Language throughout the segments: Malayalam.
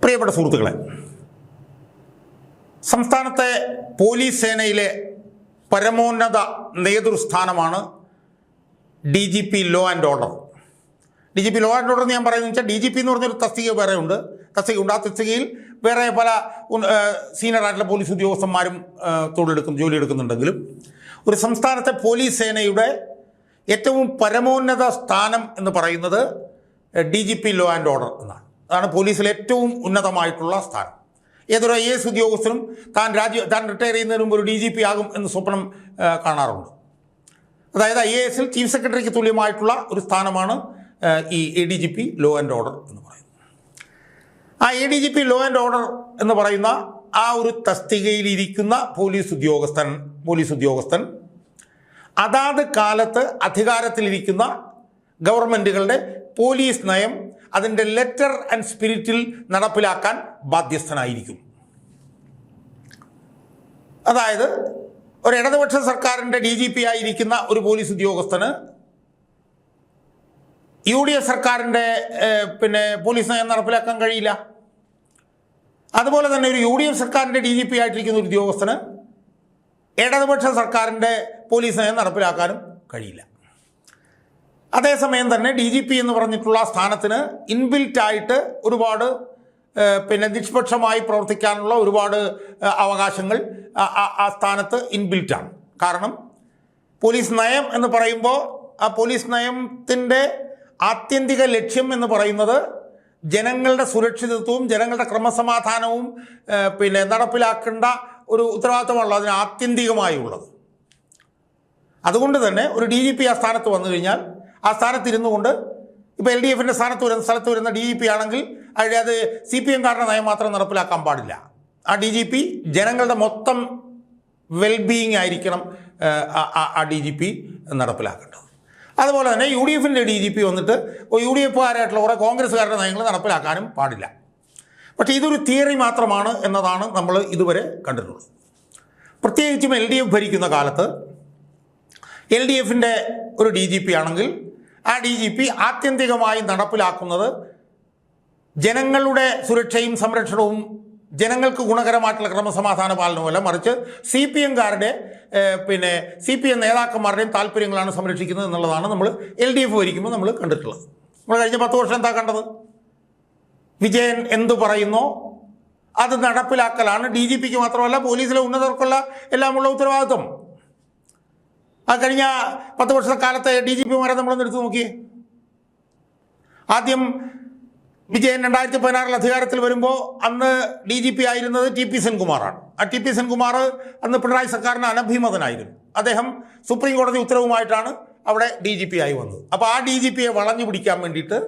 പ്രിയപ്പെട്ട സുഹൃത്തുക്കളെ, സംസ്ഥാനത്തെ പോലീസ് സേനയിലെ പരമോന്നത നേതൃസ്ഥാനമാണ് DGP law and order. DGP law and order ഞാൻ പറയുന്നത് വെച്ചാൽ DGP എന്ന് പറഞ്ഞൊരു തസ്തിക വേറെ ഉണ്ട്. ആ തസ്തികയിൽ വേറെ പല സീനിയർ ആയിട്ടുള്ള പോലീസ് ഉദ്യോഗസ്ഥന്മാരും ജോലി എടുക്കുന്നുണ്ടെങ്കിലും ഒരു സംസ്ഥാനത്തെ പോലീസ് സേനയുടെ ഏറ്റവും പരമോന്നത സ്ഥാനം എന്ന് പറയുന്നത് DGP ലോ ആൻഡ് ഓർഡർ എന്നാണ്. അതാണ് പോലീസിലെ ഏറ്റവും ഉന്നതമായിട്ടുള്ള സ്ഥാനം. ഏതൊരു IAS ഉദ്യോഗസ്ഥനും താൻ റിട്ടയർ ചെയ്യുന്നതിന് മുമ്പ് ഒരു DGP ആകും എന്ന് സ്വപ്നം കാണാറുണ്ട്. അതായത് IASൽ ചീഫ് സെക്രട്ടറിക്ക് തുല്യമായിട്ടുള്ള ഒരു സ്ഥാനമാണ് ഈ ADGP ലോ ആൻഡ് ഓർഡർ എന്ന് പറയുന്നത്. ആ ADGP ലോ ആൻഡ് ഓർഡർ എന്ന് പറയുന്ന ആ ഒരു തസ്തികയിലിരിക്കുന്ന പോലീസ് ഉദ്യോഗസ്ഥൻ അതാത് കാലത്ത് അധികാരത്തിലിരിക്കുന്ന ഗവൺമെൻറ്റുകളുടെ പോലീസ് നയം അതിൻ്റെ ലെറ്റർ ആൻഡ് സ്പിരിറ്റിൽ നടപ്പിലാക്കാൻ ബാധ്യസ്ഥനായിരിക്കും. അതായത് ഒരു ഇടതുപക്ഷ സർക്കാരിൻ്റെ DGP ആയിരിക്കുന്ന ഒരു പോലീസ് ഉദ്യോഗസ്ഥന് UDF സർക്കാരിൻ്റെ പോലീസ് നയം നടപ്പിലാക്കാൻ കഴിയില്ല. അതുപോലെ തന്നെ ഒരു UDF സർക്കാരിൻ്റെ DGP ആയിട്ടിരിക്കുന്ന ഒരു ഉദ്യോഗസ്ഥന് ഇടതുപക്ഷ സർക്കാരിൻ്റെ പോലീസ് നയം നടപ്പിലാക്കാനും കഴിയില്ല. അതേസമയം തന്നെ DGP എന്ന് പറഞ്ഞിട്ടുള്ള സ്ഥാനത്തിന് ഇൻബിൽറ്റായിട്ട് ഒരുപാട് നിഷ്പക്ഷമായി പ്രവർത്തിക്കാനുള്ള ഒരുപാട് അവകാശങ്ങൾ ആ സ്ഥാനത്ത് ഇൻബിൽറ്റാണ്. കാരണം പോലീസ് നയം എന്ന് പറയുമ്പോൾ ആ പോലീസ് നയത്തിൻ്റെ ആത്യന്തിക ലക്ഷ്യം എന്ന് പറയുന്നത് ജനങ്ങളുടെ സുരക്ഷിതത്വവും ജനങ്ങളുടെ ക്രമസമാധാനവും നടപ്പിലാക്കേണ്ട ഒരു ഉത്തരവാദിത്തമാണല്ലോ അതിന് ആത്യന്തികമായി ഉള്ളത്. അതുകൊണ്ട് തന്നെ ഒരു DGP ആ സ്ഥാനത്ത് വന്നു കഴിഞ്ഞാൽ ആ സ്ഥാനത്തിരുന്നു കൊണ്ട് ഇപ്പോൾ LDFൻ്റെ സ്ഥലത്ത് വരുന്ന DGP ആണെങ്കിൽ അത് CPM-കാരുടെ നയം മാത്രം നടപ്പിലാക്കാൻ പാടില്ല. ആ DGP ജനങ്ങളുടെ മൊത്തം വെൽബീയിങ് ആയിരിക്കണം ആ DGP നടപ്പിലാക്കേണ്ടത്. അതുപോലെ തന്നെ UDFൻ്റെ DGP വന്നിട്ട് UDF-കാരായിട്ടുള്ള കുറേ കോൺഗ്രസ്സുകാരുടെ നയങ്ങൾ നടപ്പിലാക്കാനും പാടില്ല. പക്ഷേ ഇതൊരു തിയറി മാത്രമാണ് എന്നതാണ് നമ്മൾ ഇതുവരെ കണ്ടിട്ടുള്ളത്. പ്രത്യേകിച്ചും LDF ഭരിക്കുന്ന കാലത്ത് LDFൻ്റെ ഒരു DGP ആണെങ്കിൽ ആ DGP ആത്യന്തികമായി നടപ്പിലാക്കുന്നത് ജനങ്ങളുടെ സുരക്ഷയും സംരക്ഷണവും ജനങ്ങൾക്ക് ഗുണകരമായിട്ടുള്ള ക്രമസമാധാന പാലനവുമല്ല, മറിച്ച് CPM-കാരുടെ CPM നേതാക്കന്മാരുടെയും താല്പര്യങ്ങളാണ് സംരക്ഷിക്കുന്നത് എന്നുള്ളതാണ് നമ്മൾ LDF ഭരിക്കുമ്പോൾ നമ്മൾ കണ്ടിട്ടുള്ളത്. നമ്മൾ കഴിഞ്ഞ 10 വർഷം എന്താ കണ്ടത്? വിജയൻ എന്തു പറയുന്നോ അത് നടപ്പിലാക്കലാണ് DGPക്ക് മാത്രമല്ല പോലീസിലെ ഉന്നതർക്കുള്ള എല്ലാമുള്ള ഉത്തരവാദിത്വം. ആ കഴിഞ്ഞ 10 വർഷക്കാലത്തെ DGP-മാരെ നമ്മളൊന്ന് എടുത്തു നോക്കിയേ. ആദ്യം വിജയൻ 2016 അധികാരത്തിൽ വരുമ്പോൾ അന്ന് DGP ആയിരുന്നത് TP സെൻകുമാറാണ്. ആ TP സെൻകുമാർ അന്ന് പിണറായി സർക്കാരിന് അനഭിമതനായിരുന്നു. അദ്ദേഹം സുപ്രീം കോടതി ഉത്തരവുമായിട്ടാണ് അവിടെ DGP ആയി വന്നത്. അപ്പോൾ ആ DGP-യെ വളഞ്ഞു പിടിക്കാൻ വേണ്ടിയിട്ട്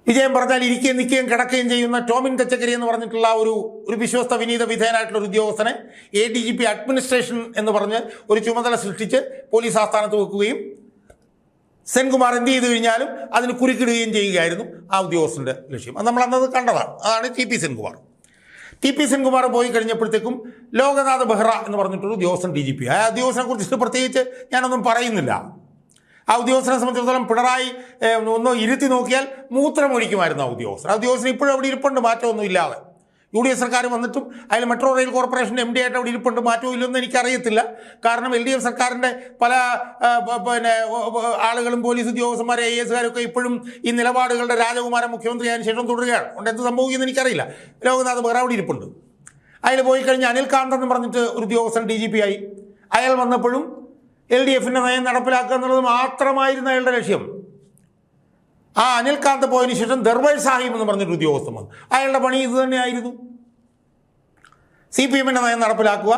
വിജയൻ പറഞ്ഞാൽ ഇരിക്കുകയും നിൽക്കുകയും കിടക്കുകയും ചെയ്യുന്ന ടോമിൻ തെച്ചക്കരി എന്ന് പറഞ്ഞിട്ടുള്ള ഒരു വിശ്വസ്ത വിനീത വിധേയനായിട്ടുള്ള ഒരു ഉദ്യോഗസ്ഥനെ ADGP അഡ്മിനിസ്ട്രേഷൻ എന്ന് പറഞ്ഞ് ഒരു ചുമതല സൃഷ്ടിച്ച് പോലീസ് ആസ്ഥാനത്ത് വെക്കുകയും സെൻകുമാർ എന്ത് ചെയ്തു കഴിഞ്ഞാലും അതിന് കുരുക്കിടുകയും ചെയ്യുകയായിരുന്നു ആ ഉദ്യോഗസ്ഥൻ്റെ ലക്ഷ്യം. അത് നമ്മൾ അന്നത് കണ്ടതാണ്. അതാണ് TP സെൻകുമാർ പോയി കഴിഞ്ഞപ്പോഴത്തേക്കും ലോകനാഥ് ബെഹ്റ എന്ന് പറഞ്ഞിട്ടൊരു ഉദ്യോഗസ്ഥൻ DGP. ആ ഉദ്യോഗസ്ഥനെ കുറിച്ചിട്ട് പ്രത്യേകിച്ച് ഞാനൊന്നും പറയുന്നില്ല. ആ ഉദ്യോഗസ്ഥനെ സംബന്ധിച്ചിടത്തോളം പിണറായി ഒന്ന് ഇരുത്തി നോക്കിയാൽ മൂത്രമൊഴിക്കുമായിരുന്നു ആ ഉദ്യോഗസ്ഥൻ ഇപ്പോഴും അവിടെ ഇരിപ്പുണ്ട്, മാറ്റമൊന്നും ഇല്ലാതെ. UDF സർക്കാർ വന്നിട്ടും അതിൽ മെട്രോ റെയിൽ കോർപ്പറേഷൻ്റെ MD ആയിട്ട് അവിടെ ഇരിപ്പുണ്ട്, മാറ്റവും ഇല്ലെന്ന് എനിക്കറിയത്തില്ല. കാരണം LDF സർക്കാരിൻ്റെ പല ആളുകളും പോലീസ് ഉദ്യോഗസ്ഥന്മാരെ IAS-കാരൊക്കെ ഇപ്പോഴും ഈ നിലപാടുകളുടെ രാജകുമാരൻ മുഖ്യമന്ത്രിയായതിനു ശേഷം തുടരുകയാണ്. അതുകൊണ്ട് എന്ത് സംഭവിക്കുമെന്ന് എനിക്കറിയില്ല. ലോകനാഥ് ബെഹ്റ അവിടെ ഇരിപ്പുണ്ട്. അതിൽ പോയി കഴിഞ്ഞ് അനിൽ കാന്ത് എന്ന് പറഞ്ഞിട്ട് ഒരു ഉദ്യോഗസ്ഥൻ DGP ആയി. അയാൾ വന്നപ്പോഴും LDFൻ്റെ നയം നടപ്പിലാക്കുക എന്നുള്ളത് മാത്രമായിരുന്നു അയാളുടെ ലക്ഷ്യം. ആ അനിൽ കാന്ത് പോയതിനു ശേഷം ദർബൈർ സാഹിബ് എന്ന് പറഞ്ഞൊരു ഉദ്യോഗസ്ഥൻ വന്നു. അയാളുടെ പണി ഇത് തന്നെയായിരുന്നു. CPM-ൻ്റെ നയം നടപ്പിലാക്കുക,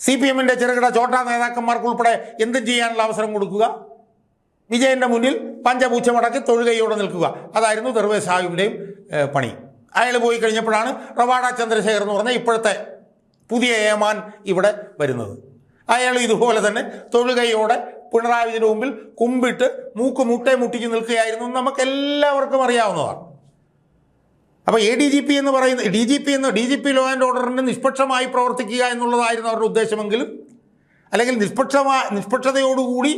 CPM-ൻ്റെ ചെറുകിട ചോട്ടാ നേതാക്കന്മാർക്കുൾപ്പെടെ എന്തും ചെയ്യാനുള്ള അവസരം കൊടുക്കുക, വിജയൻ്റെ മുന്നിൽ പഞ്ചപൂച്ച മടക്കി തൊഴുകയോടെ നിൽക്കുക. അതായിരുന്നു ദർബൈർ സാഹിബിൻ്റെയും പണി. അയാൾ പോയി കഴിഞ്ഞപ്പോഴാണ് റവാഡ ചന്ദ്രശേഖർ എന്ന് പറഞ്ഞ ഇപ്പോഴത്തെ പുതിയ ഏമാൻ ഇവിടെ വരുന്നത്. അയാൾ ഇതുപോലെ തന്നെ തൊഴുകയോടെ പിണറായി വിജയൻ്റെ മുമ്പിൽ കുമ്പിട്ട് മുട്ടേ മുട്ടിച്ച് നിൽക്കുകയായിരുന്നു. നമുക്ക് എല്ലാവർക്കും അറിയാവുന്നതാണ്. അപ്പോൾ ADGP എന്ന് പറയുന്ന DGP ലോ ആൻഡ് ഓർഡറിന് നിഷ്പക്ഷമായി പ്രവർത്തിക്കുക എന്നുള്ളതായിരുന്നു അവരുടെ ഉദ്ദേശമെങ്കിലും, അല്ലെങ്കിൽ നിഷ്പക്ഷതയോടുകൂടി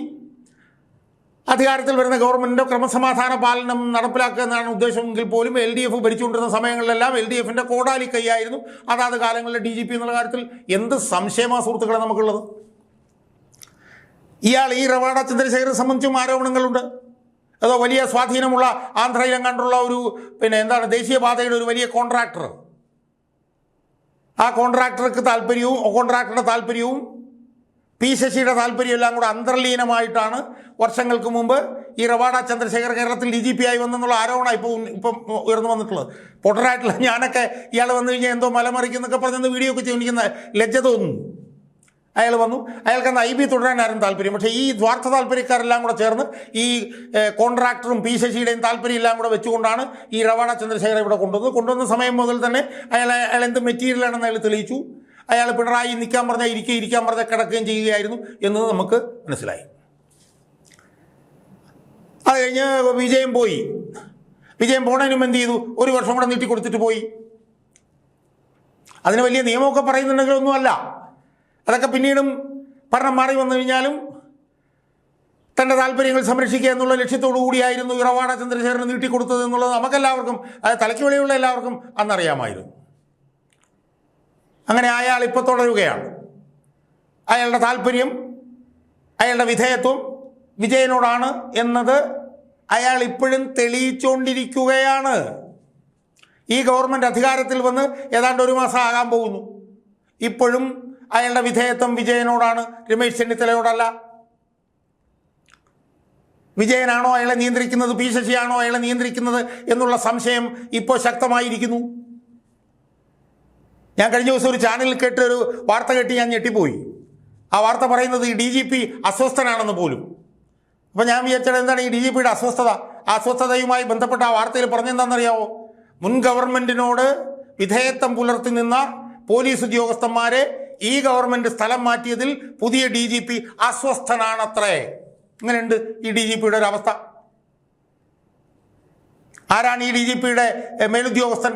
അധികാരത്തിൽ വരുന്ന ഗവൺമെൻറ്റിൻ്റെ ക്രമസമാധാന പാലനം നടപ്പിലാക്കുക എന്നാണ് ഉദ്ദേശമെങ്കിൽ പോലും LDF ഭരിച്ചുകൊണ്ടിരുന്ന സമയങ്ങളിലെല്ലാം LDFൻ്റെ കോടാലി കൈയായിരുന്നു അതാത് കാലങ്ങളിലെ DGP എന്നുള്ള കാര്യത്തിൽ എന്ത് സംശയമാ സുഹൃത്തുക്കളെ നമുക്കുള്ളത്. ഇയാൾ ഈ റവാഡ ചന്ദ്രശേഖരനെ സംബന്ധിച്ചും ആരോപണങ്ങളുണ്ട്. അതോ വലിയ സ്വാധീനമുള്ള ആന്ധ്രയിലെങ്ങാണ്ടുള്ള ഒരു ദേശീയപാതയുടെ ഒരു വലിയ കോൺട്രാക്ടർ, ആ കോൺട്രാക്ടറുടെ താല്പര്യവും പി ശശിയുടെ താല്പര്യം എല്ലാം കൂടെ അന്തർലീനമായിട്ടാണ് വർഷങ്ങൾക്ക് മുമ്പ് ഈ റവാഡ ചന്ദ്രശേഖർ കേരളത്തിൽ DGP ആയി വന്നെന്നുള്ള ആരോപണം ഇപ്പം ഉയർന്നു വന്നിട്ടുള്ളത്. പൊട്ടറായിട്ടുള്ള ഞാനൊക്കെ ഇയാൾ വന്നു കഴിഞ്ഞാൽ എന്തോ മലമറിക്കുന്നൊക്കെ പറഞ്ഞെന്ന് വീഡിയോ ഒക്കെ ചോദിക്കുന്ന ലജ്ജ തോന്നുന്നു. അയാൾ വന്നു, അയാൾക്ക് അന്ന് IB തുടരാനായിരുന്നു താല്പര്യം. പക്ഷേ ഈ സ്വാർത്ഥ താല്പര്യക്കാരെല്ലാം കൂടെ ചേർന്ന് ഈ കോൺട്രാക്ടറും പി ശശിയുടെയും താല്പര്യം എല്ലാം കൂടെ വെച്ചുകൊണ്ടാണ് ഈ റവാഡ ചന്ദ്രശേഖരൻ ഇവിടെ കൊണ്ടുവന്ന സമയം മുതൽ തന്നെ അയാൾ എന്ത് മെറ്റീരിയലാണെന്ന് അയാൾ തെളിയിച്ചു. അയാൾ പിണറായി ഇരിക്കാൻ പറഞ്ഞാൽ കിടക്കുകയും ചെയ്യുകയായിരുന്നു എന്നത് നമുക്ക് മനസ്സിലായി. അത് കഴിഞ്ഞ് വിജയം പോണതിനും എന്ത് ചെയ്തു, ഒരു വർഷം കൂടെ നീട്ടിക്കൊടുത്തിട്ട് പോയി. അതിന് വലിയ നിയമമൊക്കെ പറയുന്നുണ്ടെങ്കിലൊന്നുമല്ല. അതൊക്കെ പിന്നീടും ഭരണം മാറി വന്നു കഴിഞ്ഞാലും തൻ്റെ താല്പര്യങ്ങൾ സംരക്ഷിക്കുക എന്നുള്ള ലക്ഷ്യത്തോടു കൂടിയായിരുന്നു റവാഡ ചന്ദ്രശേഖരന് നീട്ടിക്കൊടുത്തത് എന്നുള്ളത് നമുക്കെല്ലാവർക്കും, അത് തലയ്ക്ക് വെളിയുള്ള എല്ലാവർക്കും അന്നറിയാമായിരുന്നു. അങ്ങനെ അയാൾ ഇപ്പോൾ തുടരുകയാണ്. അയാളുടെ താല്പര്യം, അയാളുടെ വിധേയത്വം വിജയനോടാണ് എന്നത് അയാൾ ഇപ്പോഴും തെളിയിച്ചുകൊണ്ടിരിക്കുകയാണ്. ഈ ഗവൺമെൻറ് അധികാരത്തിൽ വന്ന് ഏതാണ്ട് ഒരു മാസം ആകാൻ പോകുന്നു. ഇപ്പോഴും അയാളുടെ വിധേയത്വം വിജയനോടാണ്, രമേശ് ചെന്നിത്തലയോടല്ല. വിജയനാണോ അയാളെ നിയന്ത്രിക്കുന്നത്, പി ശശിയാണോ അയാളെ നിയന്ത്രിക്കുന്നത് എന്നുള്ള സംശയം ഇപ്പോൾ ശക്തമായിരിക്കുന്നു. ഞാൻ കഴിഞ്ഞ ദിവസം ഒരു ചാനലിൽ ഒരു വാർത്ത കേട്ട് ഞാൻ ഞെട്ടിപ്പോയി. ആ വാർത്ത പറയുന്നത് ഈ DGP അസ്വസ്ഥനാണെന്ന് പോലും. അപ്പോൾ ഞാൻ വിചാരിച്ചത് എന്താണ് ഈ DGPയുടെ അസ്വസ്ഥതയുമായി ബന്ധപ്പെട്ട ആ വാർത്തയിൽ പറഞ്ഞെന്താണെന്നറിയാമോ? മുൻ ഗവൺമെൻറ്റിനോട് വിധേയത്വം പുലർത്തി നിന്ന പോലീസ് ഉദ്യോഗസ്ഥന്മാരെ ഈ ഗവൺമെൻറ് സ്ഥലം മാറ്റിയതിൽ പുതിയ DGP അസ്വസ്ഥനാണത്രേ. ഇങ്ങനെയുണ്ട് ഈ DGPയുടെ ഒരു അവസ്ഥ. ആരാണ് ഈ DGPയുടെ മേലുദ്യോഗസ്ഥൻ?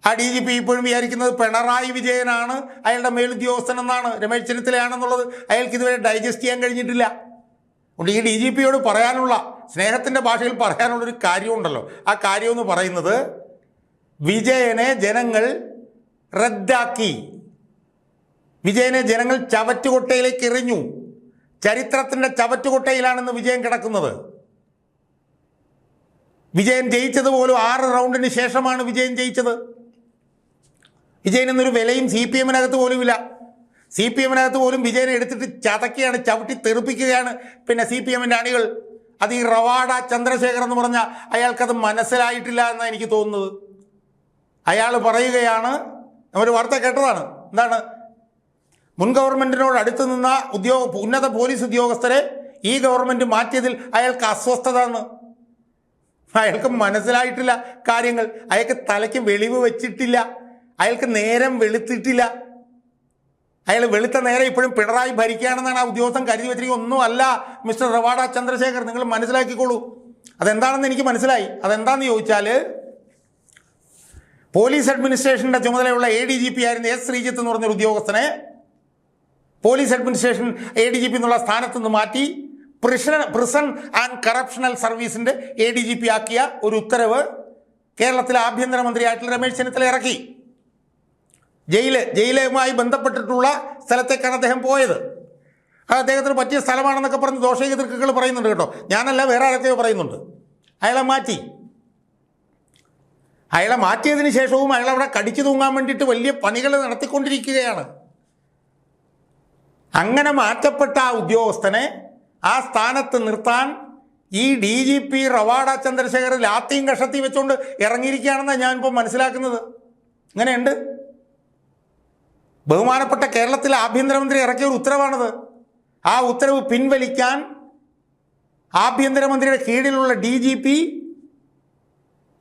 ആ DGP ഇപ്പോഴും വിചാരിക്കുന്നത് പിണറായി വിജയനാണ് അയാളുടെ മേലുദ്യോഗസ്ഥൻ എന്നാണ്, രമേശ് ചെന്നിത്തലയാണെന്നുള്ളത് അയാൾക്ക് ഇതുവരെ ഡൈജസ്റ്റ് ചെയ്യാൻ കഴിഞ്ഞിട്ടില്ല. അതുകൊണ്ട് ഈ DGPയോട് പറയാനുള്ള, സ്നേഹത്തിൻ്റെ ഭാഷയിൽ പറയാനുള്ളൊരു കാര്യമുണ്ടല്ലോ, ആ കാര്യമെന്ന് പറയുന്നത് വിജയനെ ജനങ്ങൾ റദ്ദാക്കി, വിജയനെ ജനങ്ങൾ ചവറ്റുകൊട്ടയിലേക്ക് എറിഞ്ഞു. ചരിത്രത്തിൻ്റെ ചവറ്റുകൊട്ടയിലാണെന്ന് വിജയൻ കിടക്കുന്നത്. വിജയൻ ജയിച്ചതുപോലും 6 റൗണ്ടിന് ശേഷമാണ് വിജയൻ ജയിച്ചത്. വിജയൻ എന്നൊരു വിലയും CPM-നകത്ത് പോലുമില്ല. CPM-നകത്ത് പോലും വിജയനെ എടുത്തിട്ട് ചതക്കുകയാണ്, ചവിട്ടി തെറിപ്പിക്കുകയാണ് പിന്നെ CPM-ൻ്റെ അണികൾ. അത് ഈ റവാഡ ചന്ദ്രശേഖർ എന്ന് പറഞ്ഞാൽ അയാൾക്കത് മനസ്സിലായിട്ടില്ല എന്നാണ് എനിക്ക് തോന്നുന്നത്. അയാൾ പറയുകയാണ്, ഒരു വാർത്ത കേട്ടതാണ്, എന്താണ്, മുൻ ഗവൺമെൻറ്റിനോട് അടുത്ത് നിന്ന ഉന്നത പോലീസ് ഉദ്യോഗസ്ഥരെ ഈ ഗവൺമെൻറ് മാറ്റിയതിൽ അയാൾക്ക് അസ്വസ്ഥത എന്ന്. അയാൾക്ക് മനസ്സിലായിട്ടില്ല കാര്യങ്ങൾ, അയാൾക്ക് തലയ്ക്ക് വെളിവ് വെച്ചിട്ടില്ല, അയാൾക്ക് നേരം വെളുത്തിട്ടില്ല. അയാൾ വെളുത്ത നേരം ഇപ്പോഴും പിണറായി ഭരിക്കുകയാണെന്നാണ് ആ ഉദ്യോഗസ്ഥൻ കരുതി വെച്ചിരിക്കുന്നത്. ഒന്നുമല്ല മിസ്റ്റർ റവാഡ ചന്ദ്രശേഖർ, നിങ്ങൾ മനസ്സിലാക്കിക്കോളൂ. അതെന്താണെന്ന് എനിക്ക് മനസ്സിലായി. അതെന്താണെന്ന് ചോദിച്ചാൽ, പോലീസ് അഡ്മിനിസ്ട്രേഷൻ്റെ ചുമതലയുള്ള ADGP ആയിരുന്ന S. ശ്രീജിത്ത് എന്ന് പറഞ്ഞൊരു ഉദ്യോഗസ്ഥനെ പോലീസ് അഡ്മിനിസ്ട്രേഷൻ ADGP എന്നുള്ള സ്ഥാനത്ത് നിന്ന് മാറ്റി പ്രിസൺ ആൻഡ് കറപ്ഷണൽ സർവീസിൻ്റെ ADGP ആക്കിയ ഒരു ഉത്തരവ് കേരളത്തിലെ ആഭ്യന്തരമന്ത്രിയായിട്ടുള്ള രമേശ് ചെന്നിത്തല ഇറക്കി. ജയിലുമായി ബന്ധപ്പെട്ടിട്ടുള്ള സ്ഥലത്തേക്കാണ് അദ്ദേഹം പോയത്. അത് അദ്ദേഹത്തിന് പറ്റിയ സ്ഥലമാണെന്നൊക്കെ പറഞ്ഞ് ദോഷകൃത്തുക്കൾ പറയുന്നുണ്ട് കേട്ടോ, ഞാനല്ല, വേറെ ആരൊക്കെയോ പറയുന്നുണ്ട്. അയാളെ മാറ്റിയതിന് ശേഷവും അയാളവിടെ കടിച്ചു തൂങ്ങാൻ വേണ്ടിയിട്ട് വലിയ പണികൾ നടത്തിക്കൊണ്ടിരിക്കുകയാണ്. അങ്ങനെ മാറ്റപ്പെട്ട ആ ഉദ്യോഗസ്ഥനെ ആ സ്ഥാനത്ത് നിർത്താൻ ഈ DGP റവാഡ ചന്ദ്രശേഖർ ലാത്തിയും കഷത്തി വെച്ചുകൊണ്ട് ഇറങ്ങിയിരിക്കുകയാണെന്നാണ് ഞാനിപ്പോൾ മനസ്സിലാക്കുന്നത്. ഇങ്ങനെയുണ്ട്. ബഹുമാനപ്പെട്ട കേരളത്തിലെ ആഭ്യന്തരമന്ത്രി ഇറക്കിയ ഒരു ഉത്തരവാണത്. ആ ഉത്തരവ് പിൻവലിക്കാൻ ആഭ്യന്തരമന്ത്രിയുടെ കീഴിലുള്ള DGP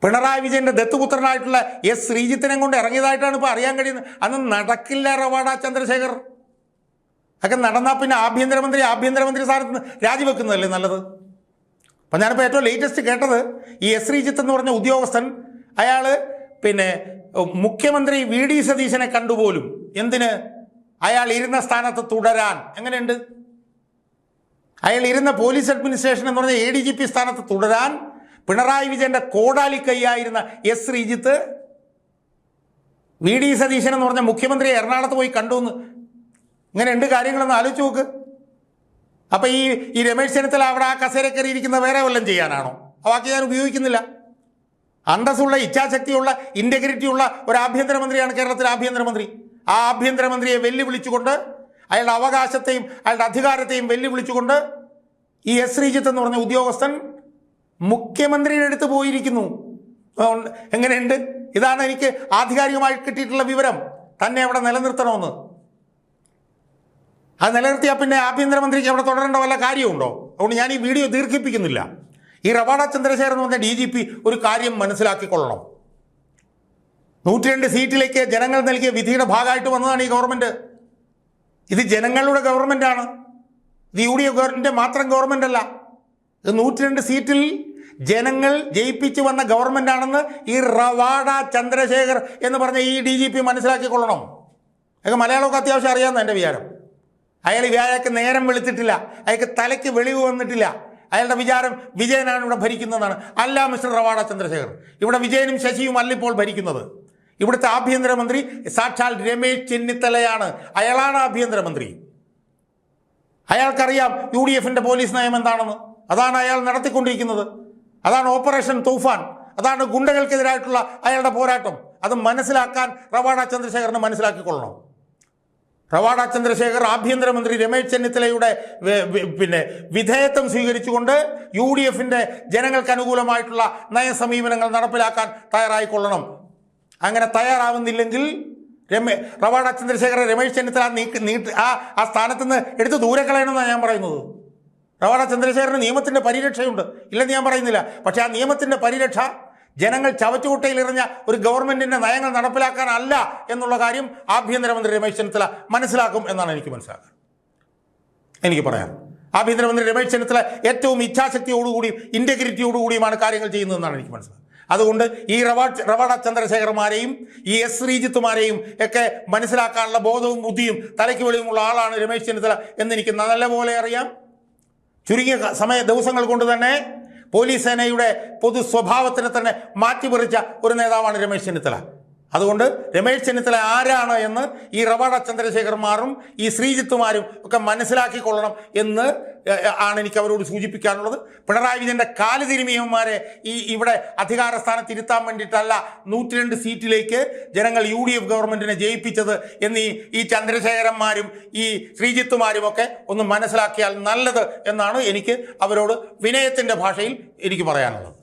പിണറായി വിജയൻ്റെ ദത്തുപുത്രനായിട്ടുള്ള S. ശ്രീജിത്തിനെ കൊണ്ട് ഇറങ്ങിയതായിട്ടാണ് ഇപ്പോൾ അറിയാൻ കഴിയുന്നത്. അന്ന് നടക്കില്ല റവാഡ ചന്ദ്രശേഖർ. ഒക്കെ നടന്നാൽ പിന്നെ ആഭ്യന്തരമന്ത്രി സ്ഥാനത്ത് രാജിവെക്കുന്നതല്ലേ നല്ലത്. അപ്പം ഞാനിപ്പോൾ ഏറ്റവും ലേറ്റസ്റ്റ് കേട്ടത് ഈ S. ശ്രീജിത്ത് എന്ന് പറഞ്ഞ ഉദ്യോഗസ്ഥൻ, അയാൾ പിന്നെ മുഖ്യമന്ത്രി VD സതീശനെ കണ്ടുപോലും എന്തിന്, അയാൾ ഇരുന്ന സ്ഥാനത്ത് തുടരാൻ. എങ്ങനെയുണ്ട്? അയാൾ ഇരുന്ന പോലീസ് അഡ്മിനിസ്ട്രേഷൻ എന്ന് പറഞ്ഞ ADGP സ്ഥാനത്ത് തുടരാൻ പിണറായി വിജയന്റെ കോടാലി കൈയായിരുന്ന എസ് ശ്രീജിത്ത് VD സതീശൻ എന്ന് പറഞ്ഞ മുഖ്യമന്ത്രിയെ എറണാകുളത്ത് പോയി കണ്ടു എന്ന്. ഇങ്ങനെ ഉണ്ട് കാര്യങ്ങളൊന്ന് ആലോചിച്ച് നോക്ക്. അപ്പം ഈ രമേശ് ചെന്നിത്തല അവിടെ ആ കസേര കയറിയിരിക്കുന്ന വേറെ വല്ലതും ചെയ്യാനാണോ? ആ വാക്ക് ഞാൻ ഉപയോഗിക്കുന്നില്ല. അന്തസ്സുള്ള, ഇച്ഛാശക്തിയുള്ള, ഇൻറ്റഗ്രിറ്റിയുള്ള ഒരു ആഭ്യന്തരമന്ത്രിയാണ് കേരളത്തിലെ ആഭ്യന്തരമന്ത്രി. ആ ആഭ്യന്തരമന്ത്രിയെ വെല്ലുവിളിച്ചുകൊണ്ട്, അയാളുടെ അവകാശത്തെയും അയാളുടെ അധികാരത്തെയും വെല്ലുവിളിച്ചുകൊണ്ട് ഈ എസ് ശ്രീജിത്ത് എന്ന് പറഞ്ഞ ഉദ്യോഗസ്ഥൻ മുഖ്യമന്ത്രിയുടെ അടുത്ത് പോയിരിക്കുന്നു. എങ്ങനെയുണ്ട്? ഇതാണ് എനിക്ക് ആധികാരികമായി കിട്ടിയിട്ടുള്ള വിവരം. തന്നെ അവിടെ നിലനിർത്തണമെന്ന്. അത് നിലനിർത്തിയാൽ പിന്നെ ആഭ്യന്തരമന്ത്രിക്ക് അവിടെ തുടരേണ്ട വല്ല കാര്യമുണ്ടോ? അതുകൊണ്ട് ഞാൻ ഈ വീഡിയോ ദീർഘിപ്പിക്കുന്നില്ല. ഈ റവാഡ ചന്ദ്രശേഖരൻ എന്ന് പറഞ്ഞ DGP ഒരു കാര്യം മനസ്സിലാക്കിക്കൊള്ളണം. 102 സീറ്റിലേക്ക് ജനങ്ങൾ നൽകിയ വിധിയുടെ ഭാഗമായിട്ട് വന്നതാണ് ഈ ഗവൺമെൻറ്. ഇത് ജനങ്ങളുടെ ഗവൺമെൻറ്റാണ്. ഇത് UDF ഗവൺമെൻറ് മാത്രം ഗവൺമെൻറ് അല്ല. ഇത് 102 സീറ്റിൽ ജനങ്ങൾ ജയിപ്പിച്ച് വന്ന ഗവൺമെൻറ്റാണെന്ന് ഈ റവാഡ ചന്ദ്രശേഖർ എന്ന് പറഞ്ഞ ഈ DGP മനസ്സിലാക്കിക്കൊള്ളണം. അയാൾക്ക് മലയാളമൊക്കെ അത്യാവശ്യം അറിയാമെന്ന് എൻ്റെ വിചാരം. അയാൾക്ക് നേരം വെളുത്തിട്ടില്ല, അയാൾക്ക് തലയ്ക്ക് വെളിവ് വന്നിട്ടില്ല. അയാളുടെ വിചാരം വിജയനാണ് ഇവിടെ ഭരിക്കുന്നതെന്നാണ്. അല്ല മിസ്റ്റർ റവാഡ ചന്ദ്രശേഖർ, ഇവിടെ വിജയനും ശശിയും അല്ല ഇപ്പോൾ ഭരിക്കുന്നത്. ഇവിടുത്തെ ആഭ്യന്തരമന്ത്രി സാക്ഷാൽ രമേശ് ചെന്നിത്തലയാണ്. അയാളാണ് ആഭ്യന്തരമന്ത്രി. അയാൾക്കറിയാം UDFന്റെ പോലീസ് നയം എന്താണെന്ന്. അതാണ് അയാൾ നടത്തിക്കൊണ്ടിരിക്കുന്നത്. അതാണ് ഓപ്പറേഷൻ തൂഫാൻ. അതാണ് ഗുണ്ടകൾക്കെതിരായിട്ടുള്ള അയാളുടെ പോരാട്ടം. അത് മനസ്സിലാക്കാൻ റവാഡ ചന്ദ്രശേഖറിന് മനസ്സിലാക്കിക്കൊള്ളണം. റവാഡ ചന്ദ്രശേഖർ ആഭ്യന്തരമന്ത്രി രമേശ് ചെന്നിത്തലയുടെ വിധേയത്വം സ്വീകരിച്ചുകൊണ്ട് UDFന്റെ ജനങ്ങൾക്ക് അനുകൂലമായിട്ടുള്ള നയസമീപനങ്ങൾ നടപ്പിലാക്കാൻ തയ്യാറായിക്കൊള്ളണം. അങ്ങനെ തയ്യാറാവുന്നില്ലെങ്കിൽ റവാഡ ചന്ദ്രശേഖരൻ രമേശ് ചെന്നിത്തല ആ സ്ഥാനത്ത് നിന്ന് എടുത്ത് ദൂരെ കളയണമെന്നാണ് ഞാൻ പറയുന്നത്. റവാഡ ചന്ദ്രശേഖരന് നിയമത്തിൻ്റെ പരിരക്ഷയുണ്ട്, ഇല്ലെന്ന് ഞാൻ പറയുന്നില്ല. പക്ഷേ ആ നിയമത്തിൻ്റെ പരിരക്ഷ ജനങ്ങൾ ചവറ്റുകുട്ടയിലെറിഞ്ഞ ഒരു ഗവൺമെൻറ്റിൻ്റെ നയങ്ങൾ നടപ്പിലാക്കാനല്ല എന്നുള്ള കാര്യം ആഭ്യന്തരമന്ത്രി രമേശ് ചെന്നിത്തല മനസ്സിലാക്കും എന്നാണ് എനിക്ക് പറയാം. ആഭ്യന്തരമന്ത്രി രമേശ് ചെന്നിത്തല ഏറ്റവും ഇച്ഛാശക്തിയോടുകൂടിയും ഇൻറ്റഗ്രിറ്റിയോടുകൂടിയുമാണ് കാര്യങ്ങൾ ചെയ്യുന്നതെന്നാണ് എനിക്ക് മനസ്സിലാക്കുന്നത്. അതുകൊണ്ട് ഈ റവാഡ ചന്ദ്രശേഖർമാരെയും ഈ എസ് ശ്രീജിത്തുമാരെയും ഒക്കെ മനസ്സിലാക്കാനുള്ള ബോധവും ബുദ്ധിയും തലയ്ക്ക് വെളിയുമുള്ള ആളാണ് രമേശ് ചെന്നിത്തല എന്നെനിക്ക് നല്ലപോലെ അറിയാം. ചുരുങ്ങിയ ദിവസങ്ങൾ കൊണ്ട് തന്നെ പോലീസ് സേനയുടെ പൊതു സ്വഭാവത്തിനെ തന്നെ മാറ്റിമറിച്ച ഒരു നേതാവാണ് രമേശ് ചെന്നിത്തല. അതുകൊണ്ട് രമേശ് ചെന്നിത്തല ആരാണ് എന്ന് ഈ റവാഡ ചന്ദ്രശേഖർമാരും ഈ ശ്രീജിത്തുമാരും ഒക്കെ മനസ്സിലാക്കിക്കൊള്ളണം എന്ന് ആണ് എനിക്ക് അവരോട് സൂചിപ്പിക്കാനുള്ളത്. പിണറായി വിജയൻ്റെ കാല് തിരുമിയന്മാരെ ഇവിടെ അധികാര സ്ഥാനത്ത് ഇരുത്താൻ വേണ്ടിയിട്ടല്ല 102 സീറ്റിലേക്ക് ജനങ്ങൾ UDF ഗവൺമെൻറ്റിനെ ജയിപ്പിച്ചത് എന്ന് ഈ ചന്ദ്രശേഖരന്മാരും ഈ ശ്രീജിത്തുമാരും ഒക്കെ ഒന്ന് മനസ്സിലാക്കിയാൽ നല്ലത് എന്നാണ് എനിക്ക് അവരോട് വിനയത്തിൻ്റെ ഭാഷയിൽ എനിക്ക് പറയാനുള്ളത്.